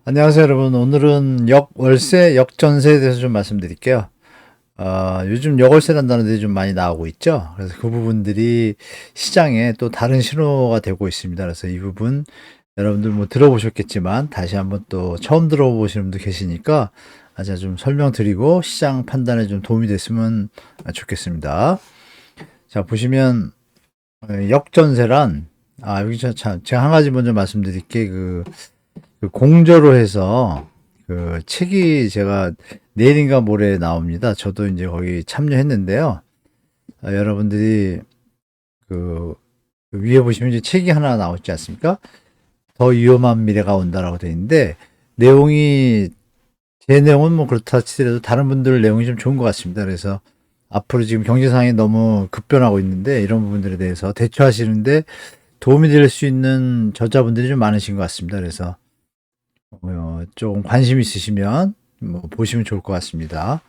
안녕하세요, 여러분. 오늘은 역월세, 역전세에 대해서 좀 말씀드릴게요. 요즘 역월세라는 단어들이 좀 많이 나오고 있죠. 그래서 그 부분들이 시장에 또 다른 신호가 되고 있습니다. 그래서 이 부분 여러분들 뭐 들어보셨겠지만 다시 한번 또 처음 들어보시는 분도 계시니까 제가 좀 설명드리고 시장 판단에 좀 도움이 됐으면 좋겠습니다. 자, 보시면 역전세란 여기 제가 한 가지 먼저 말씀드릴게 그 공저로 해서 그 책이 제가 내일인가 모레 나옵니다. 저도 이제 거기 참여했는데요. 여러분들이 그 위에 보시면 이제 책이 하나 나오지 않습니까? 더 위험한 미래가 온다라고 되어 있는데 내용이 제 내용은 뭐 그렇다 치더라도 다른 분들 내용이 좀 좋은 것 같습니다. 그래서 앞으로 지금 경제 상황이 너무 급변하고 있는데 이런 부분들에 대해서 대처하시는데 도움이 될 수 있는 저자분들이 좀 많으신 것 같습니다. 그래서 조금 관심 있으시면 뭐 보시면 좋을 것 같습니다.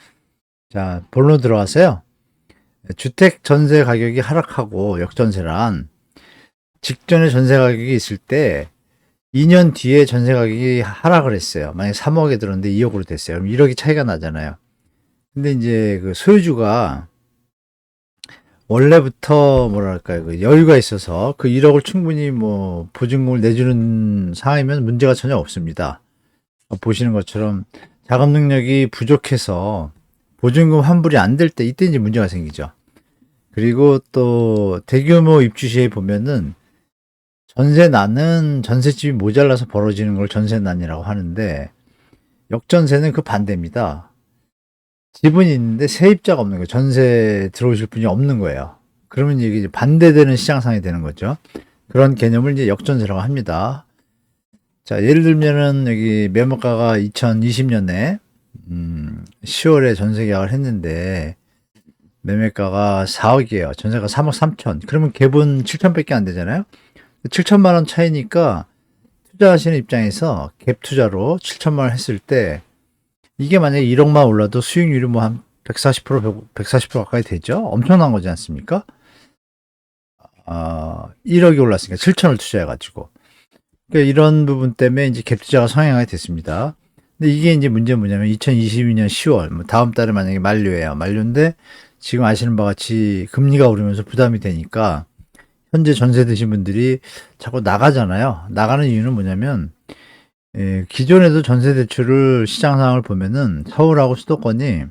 자, 본론 들어가세요. 주택 전세 가격이 하락하고 역전세란 직전에 전세 가격이 있을 때 2년 뒤에 전세 가격이 하락을 했어요. 만약에 3억에 들었는데 2억으로 됐어요. 그럼 1억이 차이가 나잖아요. 근데 이제 그 소유주가 원래부터 뭐랄까요, 그 여유가 있어서 그 1억을 충분히 뭐 보증금을 내주는 상황이면 문제가 전혀 없습니다. 보시는 것처럼 자금 능력이 부족해서 보증금 환불이 안 될 때 이때 이제 문제가 생기죠. 그리고 또 대규모 입주 시에 보면은 전세난은 전셋집이 모자라서 벌어지는 걸 전세난이라고 하는데 역전세는 그 반대입니다. 집은 있는데 세입자가 없는 거예요. 전세 들어오실 분이 없는 거예요. 그러면 이게 이제 반대되는 시장 상황이 되는 거죠. 그런 개념을 이제 역전세라고 합니다. 자, 예를 들면은 여기 매매가가 2020년에 10월에 전세 계약을 했는데 매매가가 4억이에요. 전세가 3억 3천. 그러면 갭은 7천밖에 안 되잖아요. 7천만 원 차이니까 투자하시는 입장에서 갭 투자로 7천만 원 했을 때 이게 만약에 1억만 올라도 수익률이 뭐 한 140% 가까이 되죠. 엄청난 거지 않습니까? 1억이 올랐으니까 7천을 투자해가지고. 그러니까 이런 부분 때문에 이제 갭 투자가 성행하게 됐습니다. 근데 이게 이제 문제는 뭐냐면 2022년 10월, 뭐 다음 달에 만약에 만료예요. 만료인데 지금 아시는 바와 같이 금리가 오르면서 부담이 되니까 현재 전세 드신 분들이 자꾸 나가잖아요. 나가는 이유는 뭐냐면 기존에도 전세 대출을 시장 상황을 보면은 서울하고 수도권이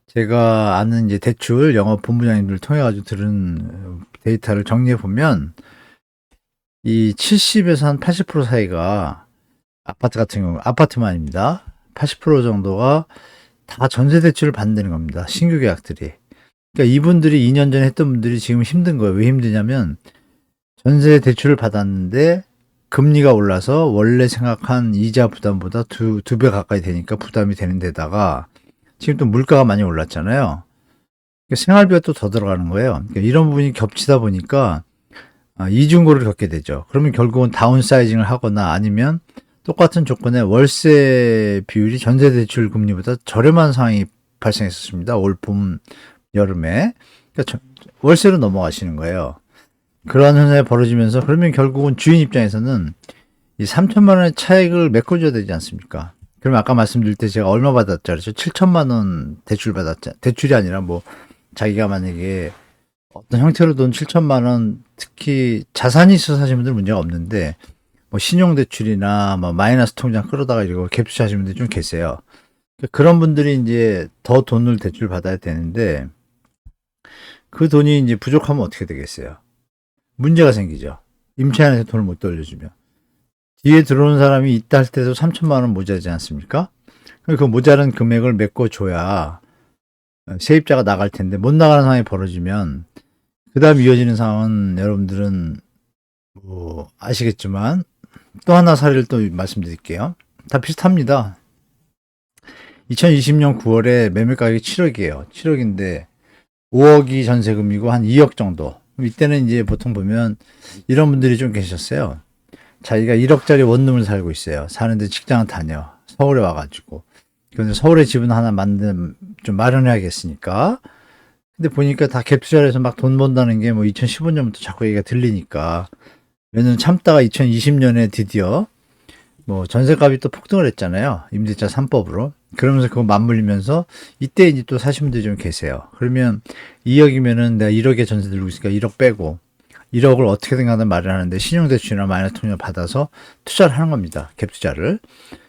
제가 아는 이제 대출 영업 본부장님들 통해 가지고 들은 데이터를 정리해 보면 이 70에서 한 80% 사이가 아파트 같은 경우 아파트만입니다. 80% 정도가 다 전세 대출을 받는 겁니다. 신규 계약들이. 그러니까 이분들이 2년 전에 했던 분들이 지금 힘든 거예요. 왜 힘드냐면 전세 대출을 받았는데 금리가 올라서 원래 생각한 이자 부담보다 두 배 가까이 되니까 부담이 되는 데다가 지금 또 물가가 많이 올랐잖아요. 그러니까 생활비가 또 더 들어가는 거예요. 그러니까 이런 부분이 겹치다 보니까 이중고를 겪게 되죠. 그러면 결국은 다운사이징을 하거나 아니면 똑같은 조건의 월세 비율이 전세대출 금리보다 저렴한 상황이 발생했었습니다. 올 봄, 여름에. 그러니까 월세로 넘어가시는 거예요. 그러한 현상이 벌어지면서 그러면 결국은 주인 입장에서는 이 3천만 원의 차익을 메꿔줘야 되지 않습니까? 그럼 아까 말씀드릴 때 제가 얼마 받았죠? 그렇죠? 7천만 원 대출 받았죠. 대출이 아니라 뭐 자기가 만약에 어떤 형태로 돈 7천만 원 특히 자산이 있어서 하시는 분들은 문제가 없는데 뭐 신용대출이나 뭐 마이너스 통장 끌어다가 이러고 갭투자 하시는 분들이 좀 계세요. 그런 분들이 이제 더 돈을 대출 받아야 되는데 그 돈이 이제 부족하면 어떻게 되겠어요? 문제가 생기죠. 임차 안에서 돈을 못 돌려주면. 뒤에 들어오는 사람이 있다 할 때도 3천만 원 모자라지 않습니까? 그 모자란 금액을 메꿔줘야 세입자가 나갈 텐데 못 나가는 상황이 벌어지면 그 다음 이어지는 상황은 여러분들은 뭐 아시겠지만 또 하나 사례를 또 말씀드릴게요. 다 비슷합니다. 2020년 9월에 매매 가격이 7억이에요. 7억인데 5억이 전세금이고 한 2억 정도. 이때는 이제 보통 보면 이런 분들이 좀 계셨어요. 자기가 1억짜리 원룸을 살고 있어요. 사는데 직장을 다녀. 서울에 와가지고. 그런데 서울에 집은 하나 좀 마련해야겠으니까. 근데 보니까 다 갭 투자를 해서 막 돈 번다는 게 뭐 2015년부터 자꾸 얘기가 들리니까 몇 년 참다가 2020년에 드디어 뭐 전셋값이 또 폭등을 했잖아요. 임대차 3법으로. 그러면서 그거 맞물리면서 이때 이제 또 사신 분들이 좀 계세요. 그러면 2억이면은 내가 1억에 전세 들고 있으니까 1억 빼고 1억을 어떻게든 간에 마련하는데 신용대출이나 마이너통장 받아서 투자를 하는 겁니다. 갭 투자를.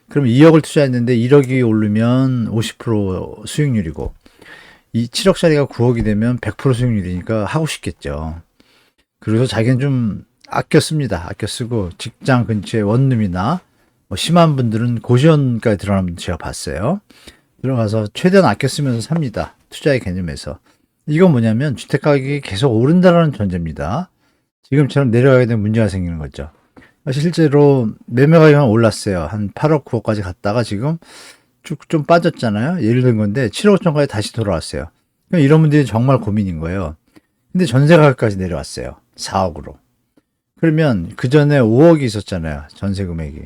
그럼 2억을 투자했는데 1억이 오르면 50% 수익률이고 이 7억짜리가 9억이 되면 100% 수익률이니까 하고 싶겠죠. 그래서 자기는 좀 아껴 씁니다. 아껴 쓰고 직장 근처에 원룸이나 뭐 심한 분들은 고시원까지 들어가는 분들 제가 봤어요. 들어가서 최대한 아껴 쓰면서 삽니다. 투자의 개념에서. 이건 뭐냐면 주택가격이 계속 오른다는 전제입니다. 지금처럼 내려가게 되면 문제가 생기는 거죠. 실제로 매매 가격은 올랐어요. 한 8억, 9억까지 갔다가 지금 쭉 좀 빠졌잖아요. 예를 든 건데 7억 정도까지 다시 돌아왔어요. 그러니까 이런 분들이 정말 고민인 거예요. 근데 전세 가격까지 내려왔어요. 4억으로. 그러면 그 전에 5억이 있었잖아요. 전세 금액이.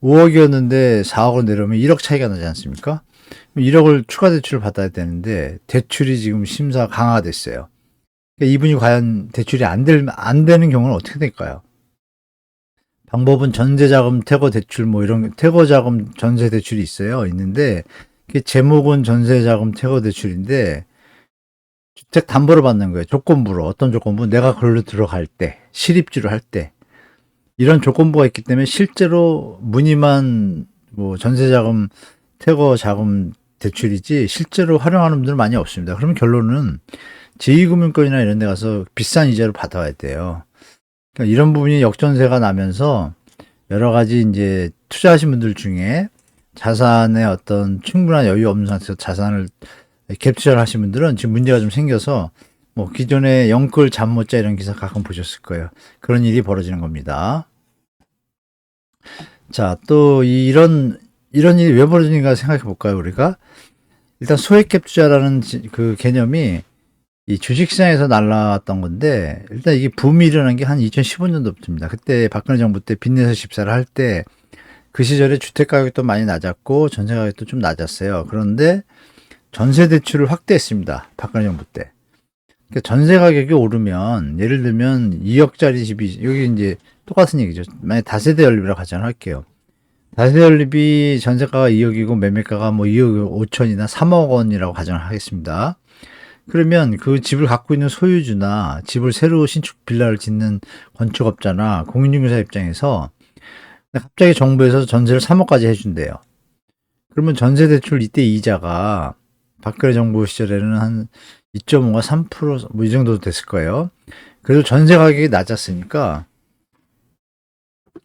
5억이었는데 4억으로 내려오면 1억 차이가 나지 않습니까? 1억을 추가 대출을 받아야 되는데 대출이 지금 심사 강화됐어요. 그러니까 이분이 과연 대출이 안 되는 경우는 어떻게 될까요? 방법은 전세자금 퇴거 대출 뭐 이런 퇴거자금 전세 대출이 있어요. 있는데 그 제목은 전세자금 퇴거 대출인데 주택 담보로 받는 거예요. 조건부로. 어떤 조건부? 내가 걸로 들어갈 때, 실입주를 할 때. 이런 조건부가 있기 때문에 실제로 무늬만 뭐 전세자금 퇴거자금 대출이지 실제로 활용하는 분들은 많이 없습니다. 그러면 결론은 제2금융권이나 이런 데 가서 비싼 이자를 받아와야 돼요. 그러니까 이런 부분이 역전세가 나면서 여러 가지 이제 투자하신 분들 중에 자산에 어떤 충분한 여유 없는 상태에서 자산을 갭 투자를 하신 분들은 지금 문제가 좀 생겨서 뭐 기존에 영끌 잠 못 자 이런 기사 가끔 보셨을 거예요. 그런 일이 벌어지는 겁니다. 자, 또 이런 일이 왜 벌어지는가 생각해 볼까요, 우리가? 일단 소액 갭 투자라는 그 개념이 이 주식시장에서 날라왔던 건데, 일단 이게 붐이 일어난 게 한 2015년도부터입니다. 그때 박근혜 정부 때 빚내서 집사를 할 때, 그 시절에 주택 가격도 많이 낮았고, 전세 가격도 좀 낮았어요. 그런데 전세 대출을 확대했습니다. 박근혜 정부 때. 그러니까 전세 가격이 오르면, 예를 들면 2억짜리 집이, 여기 이제 똑같은 얘기죠. 만약 다세대 연립이라고 가정할게요. 다세대 연립이 전세가가 2억이고 매매가가 뭐 2억 5천이나 3억 원이라고 가정을 하겠습니다. 그러면 그 집을 갖고 있는 소유주나 집을 새로 신축 빌라를 짓는 건축업자나 공인중개사 입장에서 갑자기 정부에서 전세를 3억까지 해준대요. 그러면 전세 대출 이때 이자가 박근혜 정부 시절에는 한 2.5가 3%뭐 이 정도 됐을 거예요. 그래도 전세 가격이 낮았으니까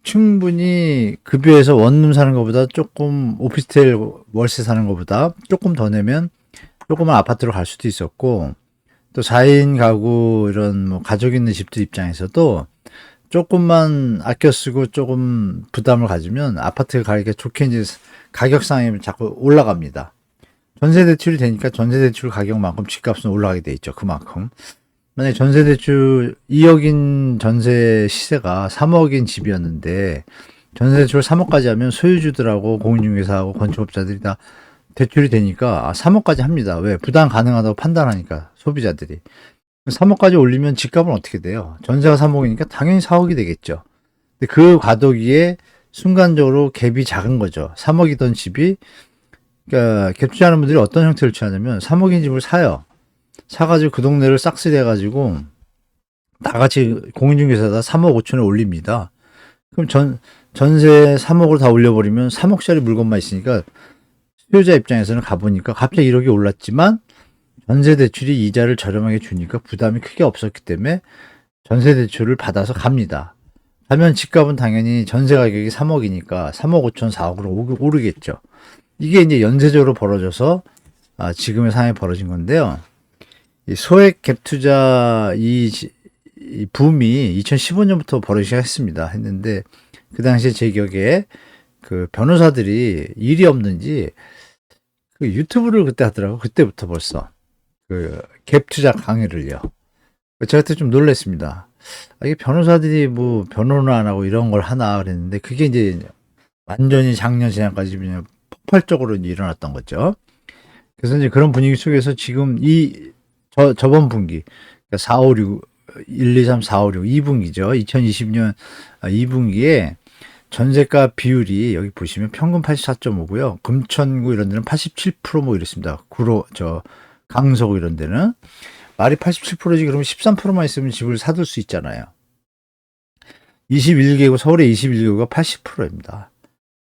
충분히 급여에서 원룸 사는 것보다 조금 오피스텔 월세 사는 것보다 조금 더 내면 조그만 아파트로 갈 수도 있었고, 또 4인 가구 이런 뭐 가족 있는 집들 입장에서도 조금만 아껴 쓰고 조금 부담을 가지면 아파트 가격이 좋게 이제 가격상이 자꾸 올라갑니다. 전세 대출이 되니까 전세 대출 가격만큼 집값은 올라가게 돼 있죠. 그만큼. 만약에 전세 대출 2억인 전세 시세가 3억인 집이었는데 전세 대출 3억까지 하면 소유주들하고 공인중개사하고 건축업자들이 다 대출이 되니까 3억까지 합니다. 왜? 부담 가능하다고 판단하니까 소비자들이. 3억까지 올리면 집값은 어떻게 돼요? 전세가 3억이니까 당연히 4억이 되겠죠. 근데 그 과도기에 순간적으로 갭이 작은 거죠. 3억이던 집이, 그러니까 갭 투자하는 분들이 어떤 형태를 취하냐면 3억인 집을 사요. 사가지고 그 동네를 싹쓸이 해가지고 다 같이 공인중개사에다 3억 5천에 올립니다. 그럼 전세 3억으로 다 올려버리면 3억짜리 물건만 있으니까 수요자 입장에서는 가보니까 갑자기 1억이 올랐지만 전세 대출이 이자를 저렴하게 주니까 부담이 크게 없었기 때문에 전세 대출을 받아서 갑니다. 가면 집값은 당연히 전세 가격이 3억이니까 3억 5천 4억으로 오르겠죠. 이게 이제 연쇄적으로 벌어져서 지금의 상황이 벌어진 건데요. 이 소액 갭 투자 이 붐이 2015년부터 벌어지기 시작했습니다. 했는데 그 당시에 제 기억에 그 변호사들이 일이 없는지 그 유튜브를 그때 하더라고. 그때부터 벌써 그 갭 투자 강의를요. 제가 그때 좀 놀랐습니다. 이게 변호사들이 뭐 변호는 안 하고 이런 걸 하나 그랬는데 그게 이제 완전히 작년 재작까지 그냥 폭발적으로 이제 일어났던 거죠. 그래서 이제 그런 분위기 속에서 지금 저번 분기 그러니까 4, 5, 6 1, 2, 3, 4, 5, 6 2분기죠. 2020년 2분기에 전세가 비율이 여기 보시면 평균 84.5고요. 금천구 이런 데는 87%뭐 이렇습니다. 강서구 이런 데는. 말이 87%지 그러면 13%만 있으면 집을 사둘 수 있잖아요. 21개구, 서울의 21개구가 80%입니다.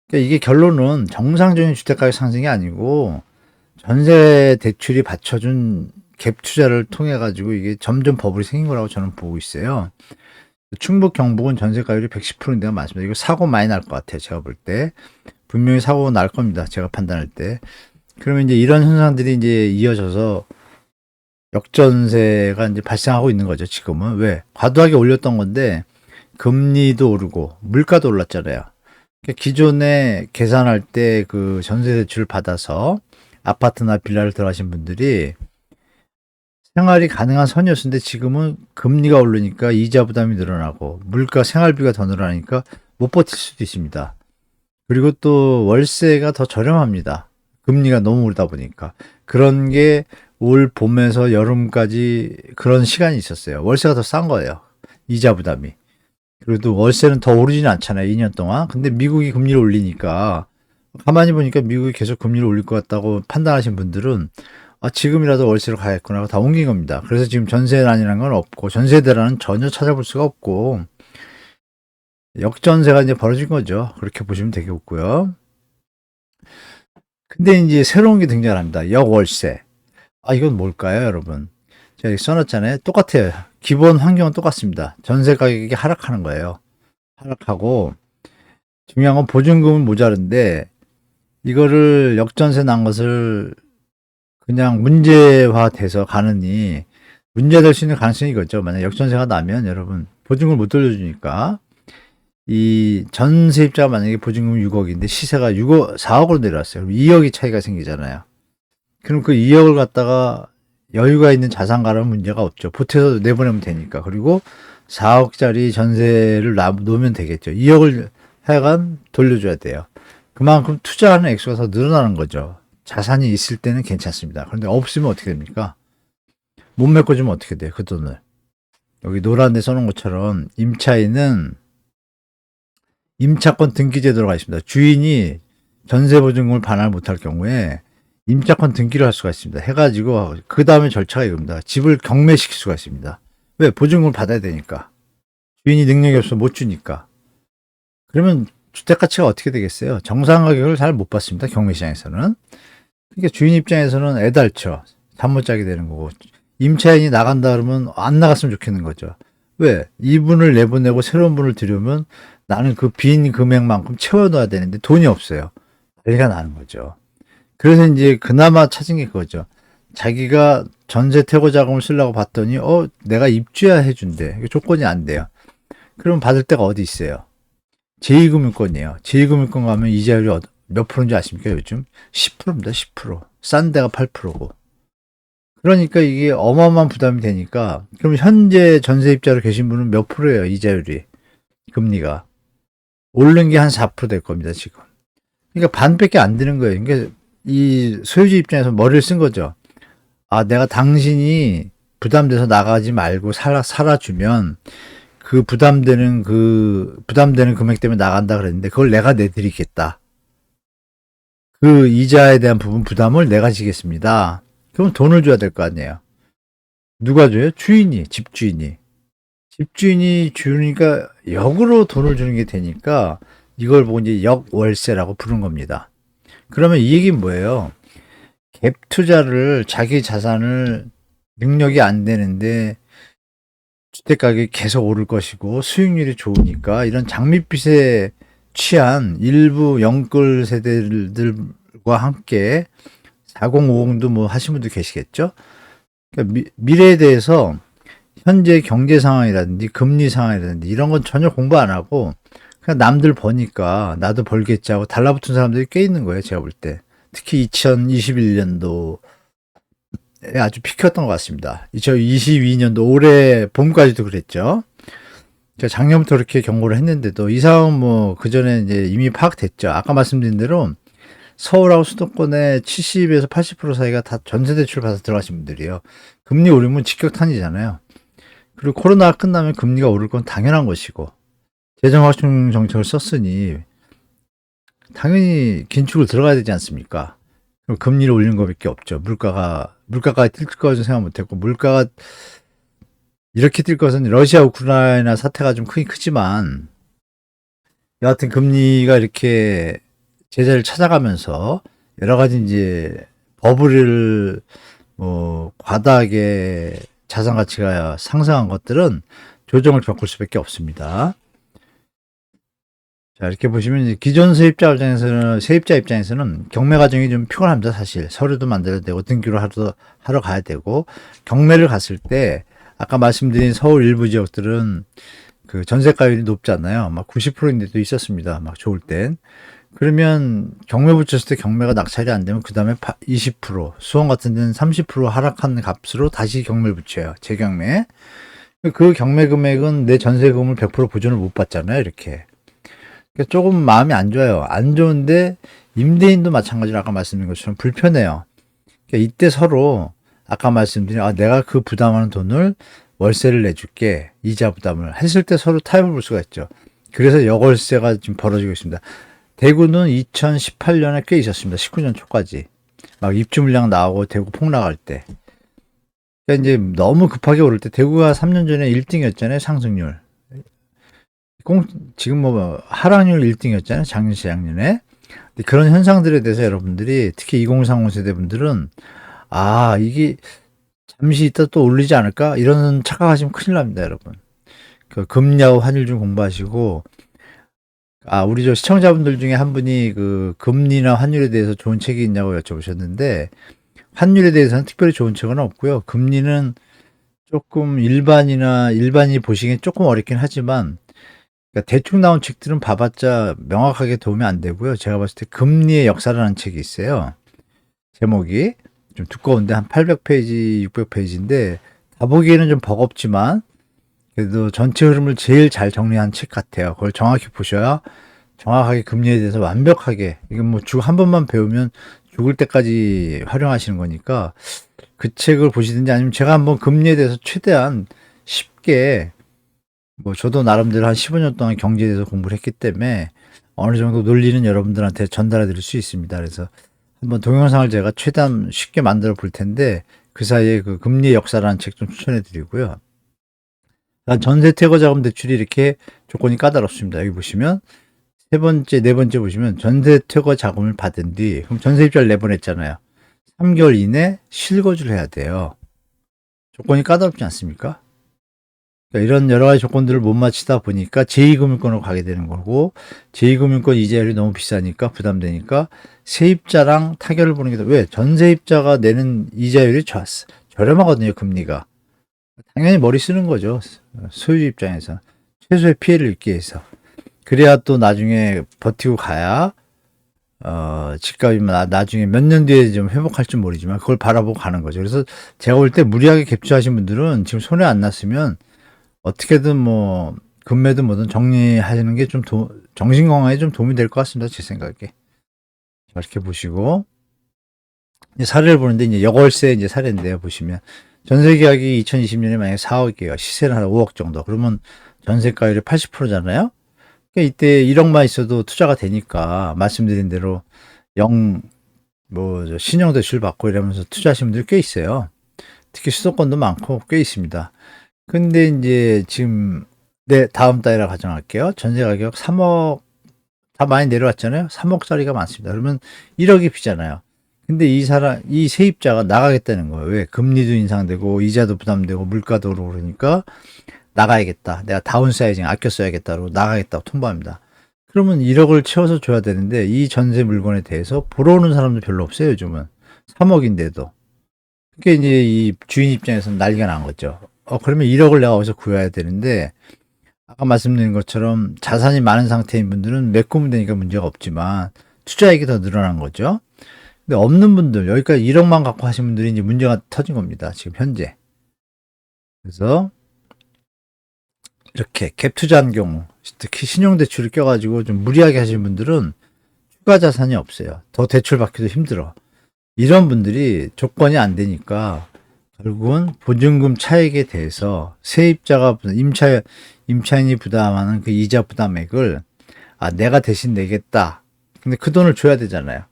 그러니까 이게 결론은 정상적인 주택가격 상승이 아니고 전세 대출이 받쳐준 갭 투자를 통해 가지고 이게 점점 버블이 생긴 거라고 저는 보고 있어요. 충북 경북은 전세가율이 110%인데가 많습니다. 이거 사고 많이 날 것 같아요. 제가 볼 때. 분명히 사고 날 겁니다. 제가 판단할 때. 그러면 이제 이런 현상들이 이제 이어져서 역전세가 이제 발생하고 있는 거죠. 지금은. 왜? 과도하게 올렸던 건데 금리도 오르고 물가도 올랐잖아요. 그러니까 기존에 계산할 때 그 전세 대출을 받아서 아파트나 빌라를 들어가신 분들이 생활이 가능한 선이었는데 지금은 금리가 오르니까 이자 부담이 늘어나고 물가 생활비가 더 늘어나니까 못 버틸 수도 있습니다. 그리고 또 월세가 더 저렴합니다. 금리가 너무 오르다 보니까. 그런 게 올 봄에서 여름까지 그런 시간이 있었어요. 월세가 더 싼 거예요. 이자 부담이. 그래도 월세는 더 오르지는 않잖아요. 2년 동안. 근데 미국이 금리를 올리니까 가만히 보니까 미국이 계속 금리를 올릴 것 같다고 판단하신 분들은 지금이라도 월세로 가야겠구나 하고 다 옮긴 겁니다. 그래서 지금 전세난이라는 건 없고 전세대란은 전혀 찾아볼 수가 없고 역전세가 이제 벌어진 거죠. 그렇게 보시면 되겠고요. 근데 이제 새로운 게 등장합니다. 역월세. 이건 뭘까요, 여러분? 제가 여기 써놨잖아요. 똑같아요. 기본 환경은 똑같습니다. 전세 가격이 하락하는 거예요. 하락하고 중요한 건 보증금은 모자른데 이거를 역전세 난 것을 그냥 문제화돼서 가느니 문제될 수 있는 가능성이 이거죠. 만약 역전세가 나면 여러분 보증금을 못 돌려주니까 이 전세입자가 만약에 보증금 6억인데 시세가 4억으로 내려왔어요. 그럼 2억이 차이가 생기잖아요. 그럼 그 2억을 갖다가 여유가 있는 자산가라는 문제가 없죠. 보태서 내보내면 되니까. 그리고 4억짜리 전세를 놓으면 되겠죠. 2억을 하여간 돌려줘야 돼요. 그만큼 투자하는 액수가 더 늘어나는 거죠. 자산이 있을 때는 괜찮습니다. 그런데 없으면 어떻게 됩니까? 못 메꿔주면 어떻게 돼요? 그 돈을. 여기 노란 데 써놓은 것처럼 임차인은 임차권 등기 제도가 있습니다. 주인이 전세보증금을 반환 못할 경우에 임차권 등기를 할 수가 있습니다. 해가지고 그 다음에 절차가 이겁니다. 집을 경매시킬 수가 있습니다. 왜? 보증금을 받아야 되니까. 주인이 능력이 없어서 못 주니까. 그러면 주택 가치가 어떻게 되겠어요? 정상 가격을 잘 못 받습니다. 경매시장에서는. 그러니까 주인 입장에서는 애달쳐. 잠 못 자게 되는 거고. 임차인이 나간다 그러면 안 나갔으면 좋겠는 거죠. 왜? 이분을 내보내고 새로운 분을 들여오면 나는 그 빈 금액만큼 채워넣어야 되는데 돈이 없어요. 난리가 나는 거죠. 그래서 이제 그나마 찾은 게 그거죠. 자기가 전세 퇴거 자금을 쓰려고 봤더니 내가 입주해야 해준대. 조건이 안 돼요. 그럼 받을 데가 어디 있어요? 제2금융권이에요. 제2금융권 가면 이자율이 몇 프로인지 아십니까? 요즘 10%입니다. 10%. 싼 데가 8%고. 그러니까 이게 어마어마한 부담이 되니까 그럼 현재 전세입자로 계신 분은 몇 프로예요? 이자율이. 금리가. 오른 게 한 4% 될 겁니다. 지금. 그러니까 반밖에 안 되는 거예요. 그러니까 이 소유주 입장에서 머리를 쓴 거죠. 내가 당신이 부담돼서 나가지 말고 살아주면 그 부담되는 금액 때문에 나간다 그랬는데 그걸 내가 내드리겠다. 그 이자에 대한 부담을 내가 지겠습니다. 그럼 돈을 줘야 될 거 아니에요. 누가 줘요? 주인이, 집주인이. 집주인이 주니까 역으로 돈을 주는 게 되니까 이걸 보고 이제 역월세라고 부른 겁니다. 그러면 이 얘기는 뭐예요? 갭 투자를 자기 자산을 능력이 안 되는데 주택가격이 계속 오를 것이고 수익률이 좋으니까 이런 장밋빛에 취한 일부 영끌 세대들과 함께 4050도 뭐 하신 분도 계시겠죠? 그러니까 미래에 대해서 현재 경제 상황이라든지 금리 상황이라든지 이런 건 전혀 공부 안 하고 그냥 남들 버니까 나도 벌겠지 하고 달라붙은 사람들이 꽤 있는 거예요. 제가 볼 때. 특히 2021년도에 아주 피크였던 것 같습니다. 2022년도 올해 봄까지도 그랬죠. 제가 작년부터 그렇게 경고를 했는데도 이 상황은 뭐 그전에 이제 이미 파악됐죠. 아까 말씀드린 대로 서울하고 수도권의 70에서 80% 사이가 다 전세대출 받아서 들어가신 분들이에요. 금리 오르면 직격탄이잖아요. 그리고 코로나가 끝나면 금리가 오를 건 당연한 것이고 재정확충 정책을 썼으니 당연히 긴축을 들어가야 되지 않습니까? 그럼 금리를 올리는 것밖에 없죠. 물가가 뛸 것은 생각 못했고, 물가가 이렇게 뛸 것은 러시아 우크라이나 사태가 좀 크긴 크지만, 여하튼 금리가 이렇게 제자를 찾아가면서 여러 가지 이제 버블을 과다하게 자산 가치가 상승한 것들은 조정을 겪을 수밖에 없습니다. 자, 이렇게 보시면 이제 기존 세입자 입장에서는 경매 과정이 좀 피곤합니다, 사실. 서류도 만들어야 되고, 등기로 하러 가야 되고, 경매를 갔을 때, 아까 말씀드린 서울 일부 지역들은 그 전세가율이 높잖아요. 막 90%인데도 있었습니다. 막 좋을 땐. 그러면 경매 붙였을 때 경매가 낙찰이 안 되면 그 다음에 20%, 수원 같은 데는 30% 하락한 값으로 다시 경매를 붙여요. 재경매. 그 경매 금액은 내 전세금을 100% 보존을 못 받잖아요. 이렇게. 그러니까 조금 마음이 안 좋아요. 안 좋은데 임대인도 마찬가지로 아까 말씀드린 것처럼 불편해요. 그러니까 이때 서로 아까 말씀드린 내가 그 부담하는 돈을 월세를 내줄게, 이자 부담을 했을 때 서로 타협을 볼 수가 있죠. 그래서 여월세가 지금 벌어지고 있습니다. 대구는 2018년에 꽤 있었습니다. 19년 초까지 막 입주 물량 나오고 대구 폭락할 때. 그러니까 이제 너무 급하게 오를 때 대구가 3년 전에 1등이었잖아요. 상승률. 지금 하락률 1등이었잖아요. 작년, 재작년에. 그런 현상들에 대해서 여러분들이 특히 2030 세대분들은 이게 잠시 있다 또 올리지 않을까? 이런 착각하시면 큰일 납니다, 여러분. 그 금리하고 환율 좀 공부하시고, 우리 저 시청자분들 중에 한 분이 그 금리나 환율에 대해서 좋은 책이 있냐고 여쭤보셨는데, 환율에 대해서는 특별히 좋은 책은 없고요. 금리는 조금 일반인이 보시기엔 조금 어렵긴 하지만, 그러니까 대충 나온 책들은 봐봤자 명확하게 도움이 안 되고요. 제가 봤을 때 금리의 역사라는 책이 있어요. 제목이 좀 두꺼운데 한 800페이지, 600페이지인데 다 보기에는 좀 버겁지만 그래도 전체 흐름을 제일 잘 정리한 책 같아요. 그걸 정확히 보셔야 정확하게 금리에 대해서 완벽하게, 이건 한 번만 배우면 죽을 때까지 활용하시는 거니까 그 책을 보시든지 아니면 제가 한번 금리에 대해서 최대한 쉽게 저도 나름대로 한 15년 동안 경제에 대해서 공부를 했기 때문에 어느 정도 논리는 여러분들한테 전달해 드릴 수 있습니다. 그래서 한번 동영상을 제가 최대한 쉽게 만들어 볼 텐데 그 사이에 그 금리의 역사라는 책 좀 추천해 드리고요. 전세 퇴거 자금 대출이 이렇게 조건이 까다롭습니다. 여기 보시면 네 번째 보시면 전세 퇴거 자금을 받은 뒤, 그럼 전세입자를 내보냈잖아요. 3개월 이내 실거주를 해야 돼요. 조건이 까다롭지 않습니까? 그러니까 이런 여러 가지 조건들을 못 맞추다 보니까 제2금융권으로 가게 되는 거고, 제2금융권 이자율이 너무 비싸니까 부담되니까 세입자랑 타결을 보는 게 더, 왜? 전세입자가 내는 이자율이 저렴하거든요, 금리가. 당연히 머리 쓰는 거죠. 소유주 입장에서. 최소의 피해를 입기 위해서. 그래야 또 나중에 버티고 가야, 집값이 나중에 몇 년 뒤에 좀 회복할지 모르지만 그걸 바라보고 가는 거죠. 그래서 제가 볼 때 무리하게 갭투하신 분들은 지금 손해 안 났으면 어떻게든 금매든 뭐든 정리하시는 게 좀 정신 건강에 좀 도움이 될 것 같습니다. 제 생각에. 이렇게 보시고, 이제 사례를 보는데, 이제 여월세 이제 사례인데요. 보시면. 전세 계약이 2020년에 만약에 4억이에요. 시세는 한 5억 정도. 그러면 전세가율이 80%잖아요. 그러니까 이때 1억만 있어도 투자가 되니까, 말씀드린 대로 신용대출 받고 이러면서 투자하시는 분들이 꽤 있어요. 특히 수도권도 많고 꽤 있습니다. 근데 이제 지금 다음 달이라 가정할게요. 전세 가격 3억 다 많이 내려왔잖아요. 3억짜리가 많습니다. 그러면 1억이 비잖아요. 근데 이 세입자가 나가겠다는 거예요. 왜? 금리도 인상되고 이자도 부담되고 물가도 오르고 그러니까 나가야겠다. 내가 다운사이징 아껴 써야겠다고 나가겠다고 통보합니다. 그러면 1억을 채워서 줘야 되는데 이 전세 물건에 대해서 보러 오는 사람도 별로 없어요. 요즘은 3억인데도. 그게 이제 이 주인 입장에서는 난리가 난 거죠. 그러면 1억을 내가 어디서 구해야 되는데, 아까 말씀드린 것처럼 자산이 많은 상태인 분들은 메꾸면 되니까 문제가 없지만 투자액이 더 늘어난 거죠. 근데 없는 분들, 여기까지 1억만 갖고 하신 분들이 이제 문제가 터진 겁니다. 지금 현재. 그래서 이렇게 갭 투자한 경우, 특히 신용대출을 껴가지고 좀 무리하게 하시는 분들은 추가 자산이 없어요. 더 대출 받기도 힘들어. 이런 분들이 조건이 안 되니까 결국은 보증금 차익에 대해서 세입자가 임차인이 부담하는 그 이자 부담액을 내가 대신 내겠다. 근데 그 돈을 줘야 되잖아요.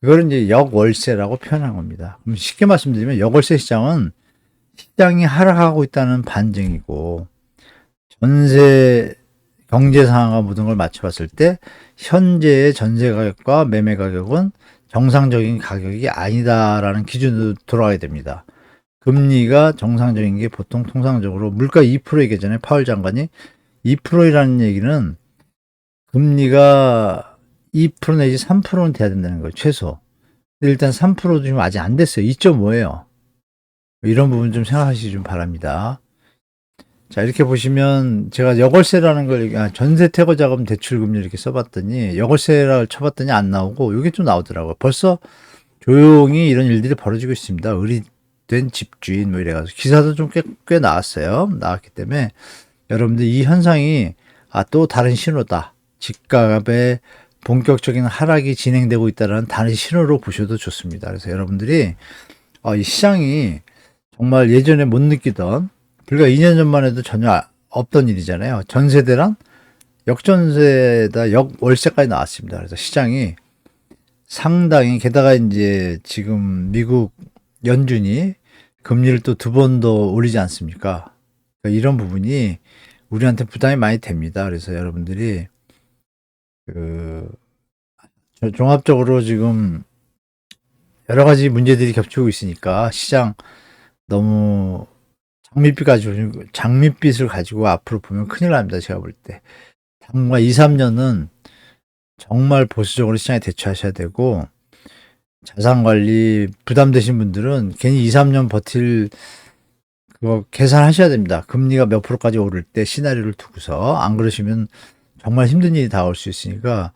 그거를 이제 역월세라고 표현한 겁니다. 그럼 쉽게 말씀드리면 역월세 시장은 시장이 하락하고 있다는 반증이고, 전세 경제 상황과 모든 걸 맞춰봤을 때 현재의 전세 가격과 매매 가격은 정상적인 가격이 아니다라는 기준으로 돌아가야 됩니다. 금리가 정상적인 게 보통 통상적으로 물가 2% 얘기잖아요. 파월 장관이 2%이라는 얘기는 금리가 2% 내지 3%는 돼야 된다는 거예요. 최소. 일단 3%도 지금 아직 안 됐어요. 2.5예요. 이런 부분 좀 생각하시기 좀 바랍니다. 자, 이렇게 보시면 제가 여월세라는 걸 전세 퇴거 자금 대출 금리 이렇게 써봤더니 여월세를 쳐봤더니 안 나오고 이게 좀 나오더라고요. 벌써 조용히 이런 일들이 벌어지고 있습니다. 의리된 집주인 뭐 이래가지고 기사도 좀 꽤 나왔어요. 나왔기 때문에 여러분들 이 현상이 또 다른 신호다. 집값의 본격적인 하락이 진행되고 있다는 다른 신호로 보셔도 좋습니다. 그래서 여러분들이 이 시장이 정말 예전에 못 느끼던, 불과 2년 전만 해도 전혀 없던 일이잖아요. 전세대랑 역전세다 역월세까지 나왔습니다. 그래서 시장이 상당히, 게다가 이제 지금 미국 연준이 금리를 또 2번 더 올리지 않습니까? 그러니까 이런 부분이 우리한테 부담이 많이 됩니다. 그래서 여러분들이 종합적으로 지금 여러 가지 문제들이 겹치고 있으니까 시장 너무 장밋빛을 가지고 앞으로 보면 큰일 납니다. 제가 볼 때. 당분간 2, 3년은 정말 보수적으로 시장에 대처하셔야 되고, 자산관리 부담되신 분들은 괜히 2, 3년 버틸 그거 계산하셔야 됩니다. 금리가 몇 프로까지 오를 때 시나리오를 두고서. 안 그러시면 정말 힘든 일이 다가올 수 있으니까,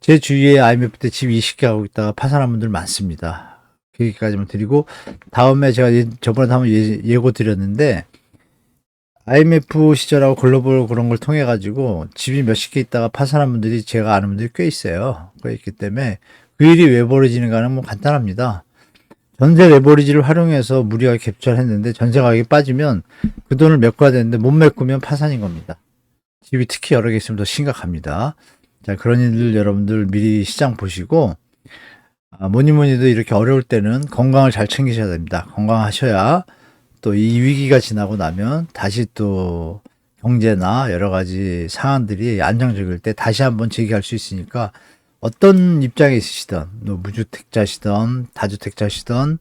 제 주위에 IMF 때 집 20개 하고 있다가 파산한 분들 많습니다. 그 얘기까지만 드리고, 다음에 제가 저번에 한번 예고 드렸는데, IMF 시절하고 글로벌 그런 걸 통해 가지고 집이 몇십 개 있다가 파산한 분들이 제가 아는 분들이 꽤 있어요. 꽤 있기 때문에 그 일이 왜 벌어지는가는 뭐 간단합니다. 전세 레버리지를 활용해서 무리하게 캡처를 했는데 전세 가격이 빠지면 그 돈을 메꿔야 되는데 못 메꾸면 파산인 겁니다. 집이 특히 여러 개 있으면 더 심각합니다. 자, 그런 일들 여러분들 미리 시장 보시고, 뭐니 뭐니도 이렇게 어려울 때는 건강을 잘 챙기셔야 됩니다. 건강하셔야 또 이 위기가 지나고 나면 다시 또 경제나 여러 가지 상황들이 안정적일 때 다시 한번 재기할 수 있으니까, 어떤 입장에 있으시든, 무주택자시든 다주택자시든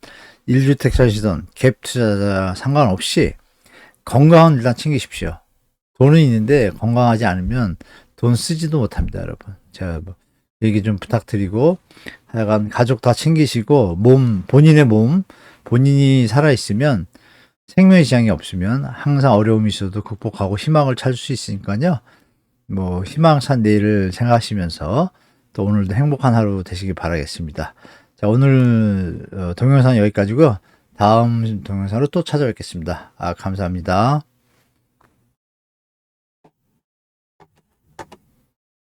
1주택자시든 갭 투자자 상관없이 건강은 일단 챙기십시오. 돈은 있는데 건강하지 않으면 돈 쓰지도 못합니다, 여러분. 제가 얘기 좀 부탁드리고, 하여간 가족 다 챙기시고, 본인의 몸, 본인이 살아있으면, 생명의 지장이 없으면 항상 어려움이 있어도 극복하고 희망을 찾을 수 있으니까요. 뭐 희망찬 내일을 생각하시면서 또 오늘도 행복한 하루 되시길 바라겠습니다. 자, 오늘 동영상 여기까지고요. 다음 동영상으로 또 찾아뵙겠습니다. 감사합니다.